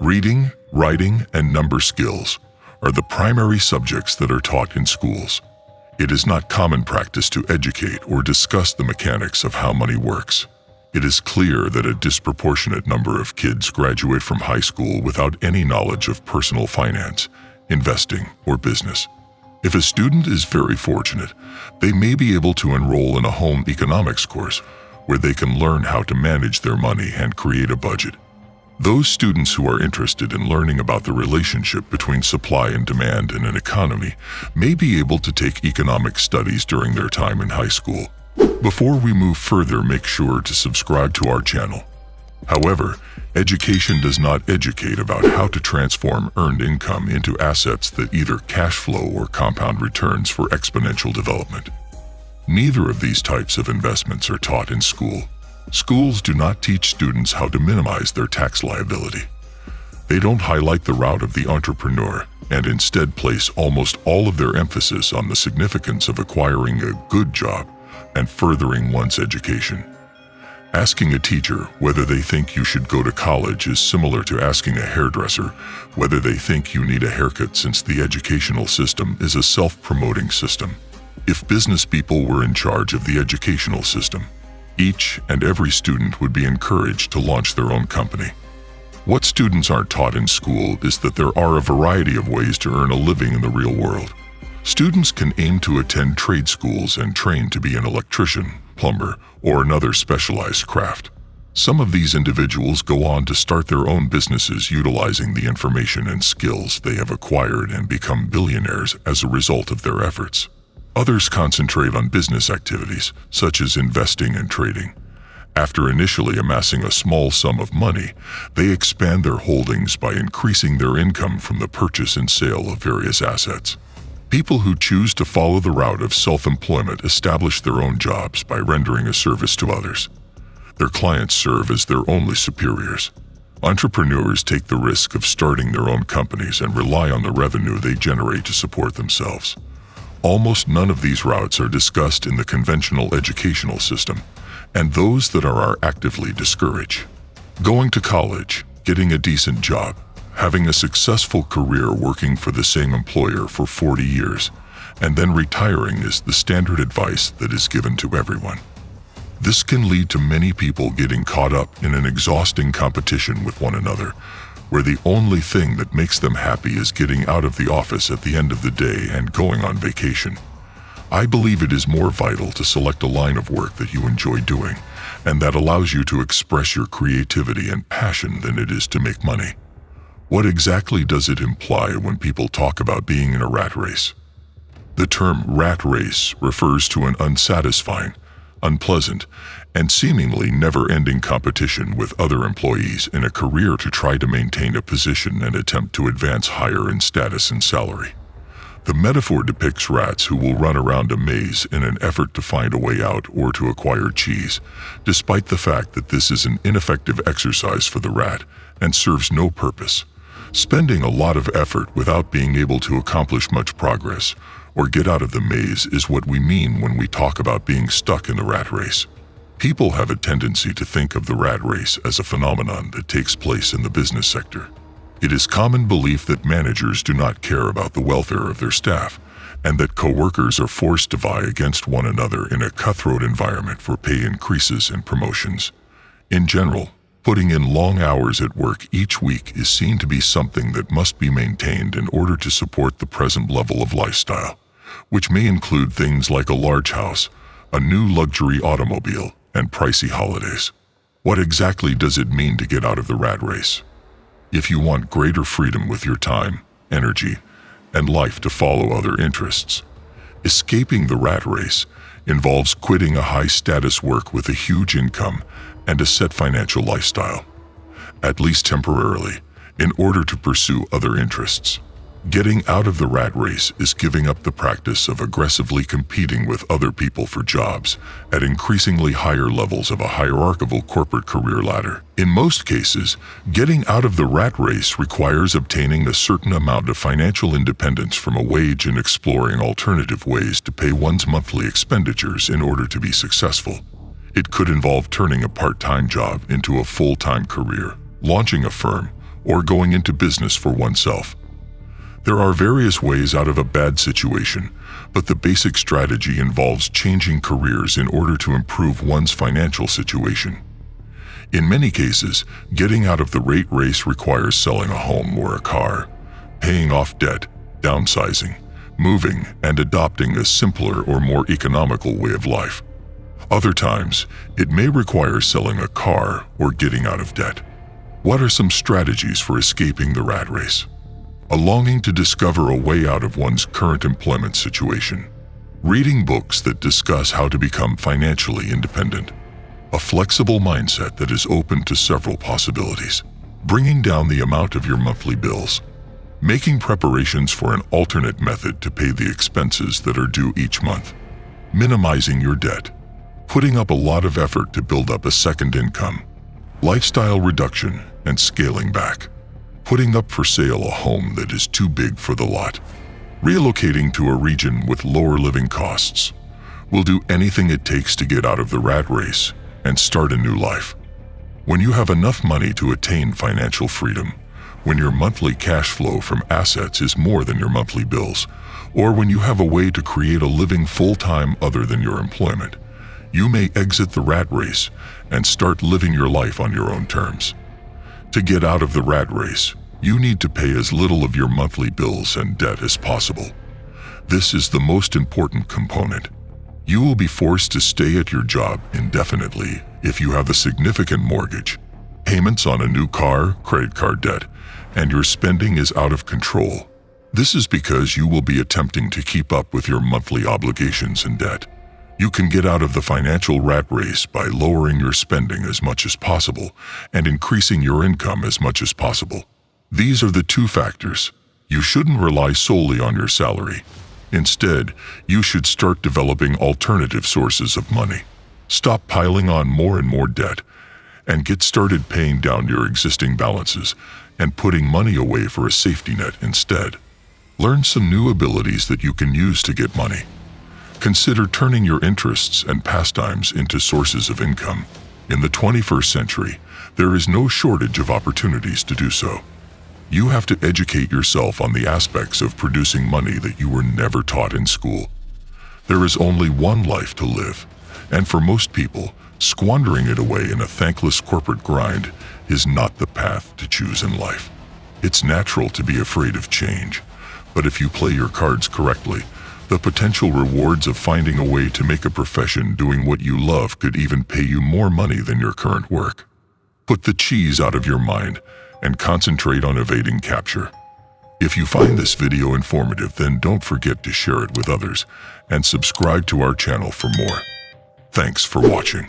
Reading, writing, and number skills are the primary subjects that are taught in schools. It is not common practice to educate or discuss the mechanics of how money works. It is clear that a disproportionate number of kids graduate from high school without any knowledge of personal finance, investing, or business. If a student is very fortunate, they may be able to enroll in a home economics course where they can learn how to manage their money and create a budget. Those students who are interested in learning about the relationship between supply and demand in an economy may be able to take economic studies during their time in high school. Before we move further, make sure to subscribe to our channel. However, education does not educate about how to transform earned income into assets that either cash flow or compound returns for exponential development. Neither of these types of investments are taught in school. Schools do not teach students how to minimize their tax liability. They don't highlight the route of the entrepreneur and instead place almost all of their emphasis on the significance of acquiring a good job and furthering one's education. Asking a teacher whether they think you should go to college is similar to asking a hairdresser whether they think you need a haircut, since the educational system is a self-promoting system. If business people were in charge of the educational system, each and every student would be encouraged to launch their own company. What students aren't taught in school is that there are a variety of ways to earn a living in the real world. Students can aim to attend trade schools and train to be an electrician, plumber, or another specialized craft. Some of these individuals go on to start their own businesses utilizing the information and skills they have acquired and become billionaires as a result of their efforts. Others concentrate on business activities, such as investing and trading. After initially amassing a small sum of money, they expand their holdings by increasing their income from the purchase and sale of various assets. People who choose to follow the route of self-employment establish their own jobs by rendering a service to others. Their clients serve as their only superiors. Entrepreneurs take the risk of starting their own companies and rely on the revenue they generate to support themselves. Almost none of these routes are discussed in the conventional educational system, and those that are actively discouraged. Going to college, getting a decent job, having a successful career working for the same employer for 40 years, and then retiring is the standard advice that is given to everyone. This can lead to many people getting caught up in an exhausting competition with one another, where the only thing that makes them happy is getting out of the office at the end of the day and going on vacation. I believe it is more vital to select a line of work that you enjoy doing and that allows you to express your creativity and passion than it is to make money. What exactly does it imply when people talk about being in a rat race? The term rat race refers to an unsatisfying, unpleasant, and seemingly never-ending competition with other employees in a career to try to maintain a position and attempt to advance higher in status and salary. The metaphor depicts rats who will run around a maze in an effort to find a way out or to acquire cheese, despite the fact that this is an ineffective exercise for the rat and serves no purpose. Spending a lot of effort without being able to accomplish much progress or get out of the maze is what we mean when we talk about being stuck in the rat race. People have a tendency to think of the rat race as a phenomenon that takes place in the business sector. It is common belief that managers do not care about the welfare of their staff, and that co-workers are forced to vie against one another in a cutthroat environment for pay increases and promotions. In general, putting in long hours at work each week is seen to be something that must be maintained in order to support the present level of lifestyle, which may include things like a large house, a new luxury automobile, and pricey holidays. What exactly does it mean to get out of the rat race? If you want greater freedom with your time, energy, and life to follow other interests, escaping the rat race involves quitting a high-status work with a huge income and a set financial lifestyle, at least temporarily, in order to pursue other interests. Getting out of the rat race is giving up the practice of aggressively competing with other people for jobs at increasingly higher levels of a hierarchical corporate career ladder. In most cases, getting out of the rat race requires obtaining a certain amount of financial independence from a wage and exploring alternative ways to pay one's monthly expenditures in order to be successful. It could involve turning a part-time job into a full-time career, launching a firm, or going into business for oneself. There are various ways out of a bad situation, but the basic strategy involves changing careers in order to improve one's financial situation. In many cases, getting out of the rat race requires selling a home or a car, paying off debt, downsizing, moving, and adopting a simpler or more economical way of life. Other times, it may require selling a car or getting out of debt. What are some strategies for escaping the rat race? A longing to discover a way out of one's current employment situation. Reading books that discuss how to become financially independent. A flexible mindset that is open to several possibilities. Bringing down the amount of your monthly bills. Making preparations for an alternate method to pay the expenses that are due each month. Minimizing your debt. Putting up a lot of effort to build up a second income. Lifestyle reduction and scaling back. Putting up for sale a home that is too big for the lot. Relocating to a region with lower living costs. Will do anything it takes to get out of the rat race and start a new life. When you have enough money to attain financial freedom, when your monthly cash flow from assets is more than your monthly bills, or when you have a way to create a living full-time other than your employment, you may exit the rat race and start living your life on your own terms. To get out of the rat race, you need to pay as little of your monthly bills and debt as possible. This is the most important component. You will be forced to stay at your job indefinitely if you have a significant mortgage, payments on a new car, credit card debt, and your spending is out of control. This is because you will be attempting to keep up with your monthly obligations and debt. You can get out of the financial rat race by lowering your spending as much as possible and increasing your income as much as possible. These are the two factors. You shouldn't rely solely on your salary. Instead, you should start developing alternative sources of money. Stop piling on more and more debt, and get started paying down your existing balances and putting money away for a safety net instead. Learn some new abilities that you can use to get money. Consider turning your interests and pastimes into sources of income. In the 21st century, there is no shortage of opportunities to do so. You have to educate yourself on the aspects of producing money that you were never taught in school. There is only one life to live, and for most people, squandering it away in a thankless corporate grind is not the path to choose in life. It's natural to be afraid of change, but if you play your cards correctly, the potential rewards of finding a way to make a profession doing what you love could even pay you more money than your current work. Put the cheese out of your mind and concentrate on evading capture. If you find this video informative, then don't forget to share it with others and subscribe to our channel for more. Thanks for watching.